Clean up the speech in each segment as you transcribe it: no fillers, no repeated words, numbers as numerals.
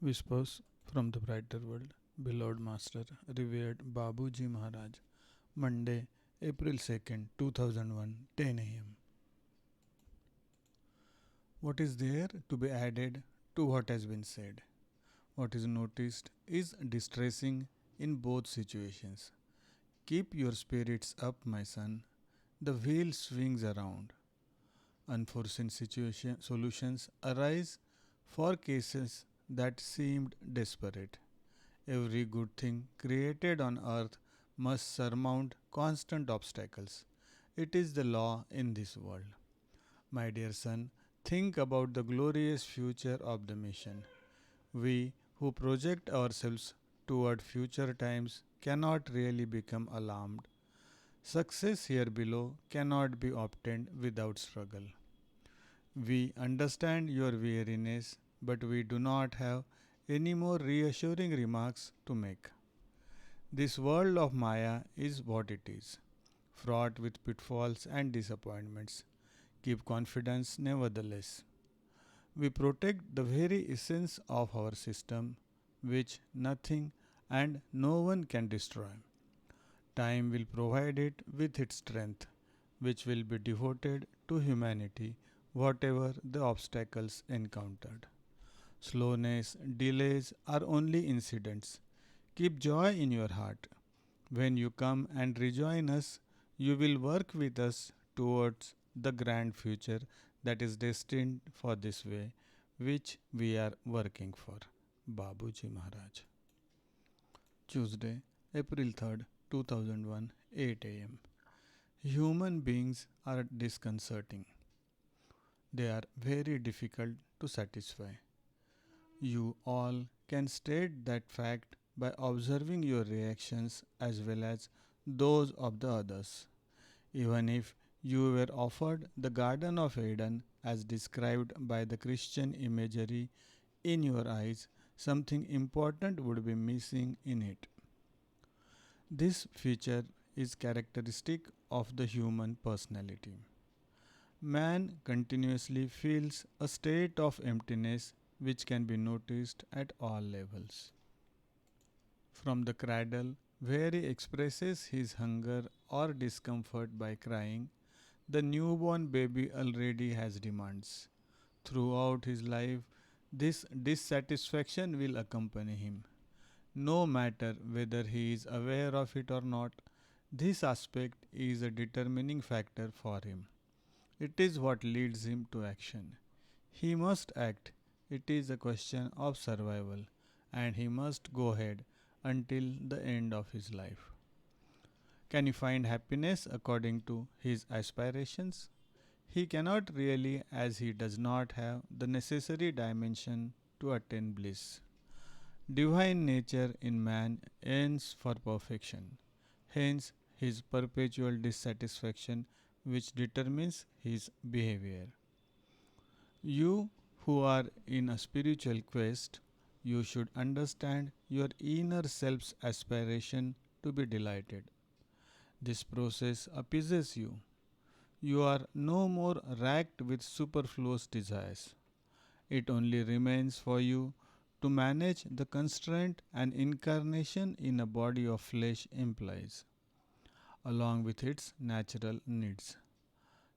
Whispers from the Brighter World, beloved Master, revered Babuji Maharaj, Monday, April 2nd, 2001, 10 am. What is there to be added to what has been said? What is noticed is distressing in both situations. Keep your spirits up, my son. The wheel swings around. Unforeseen solutions arise for cases that seemed desperate. Every good thing created on earth must surmount constant obstacles. It is the law in this world. My dear son, think about the glorious future of the mission. We who project ourselves toward future times cannot really become alarmed. Success here below cannot be obtained without struggle. We understand your weariness, but we do not have any more reassuring remarks to make. This world of Maya is what it is, fraught with pitfalls and disappointments. Keep confidence nevertheless. We protect the very essence of our system, which nothing and no one can destroy. Time will provide it with its strength, which will be devoted to humanity, whatever the obstacles encountered. Slowness, delays are only incidents. Keep joy in your heart. When you come and rejoin us, you will work with us towards the grand future that is destined for this way, which we are working for. Babuji Maharaj. Tuesday, April 3rd, 2001, 8 am. Human beings are disconcerting. They are very difficult to satisfy. You all can state that fact by observing your reactions as well as those of the others. Even if you were offered the Garden of Eden as described by the Christian imagery in your eyes, something important would be missing in it. This feature is characteristic of the human personality. Man continuously feels a state of emptiness which can be noticed at all levels. From the cradle, where he expresses his hunger or discomfort by crying, the newborn baby already has demands. Throughout his life, this dissatisfaction will accompany him. No matter whether he is aware of it or not, this aspect is a determining factor for him. It is what leads him to action. He must act. It is a question of survival, and he must go ahead until the end of his life. Can he find happiness according to his aspirations? He cannot really, as he does not have the necessary dimension to attain bliss. Divine nature in man yearns for perfection. Hence, his perpetual dissatisfaction, which determines his behavior. You who are in a spiritual quest, you should understand your inner self's aspiration to be delighted. This process appeases you. You are no more racked with superfluous desires. It only remains for you to manage the constraint an incarnation in a body of flesh implies, along with its natural needs.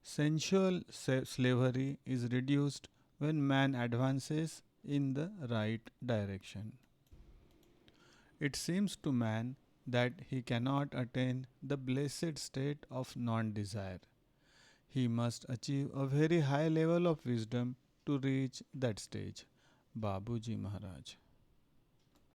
Sensual slavery is reduced when man advances in the right direction. It seems to man that he cannot attain the blessed state of non desire. He must achieve a very high level of wisdom to reach that stage. Babuji Maharaj.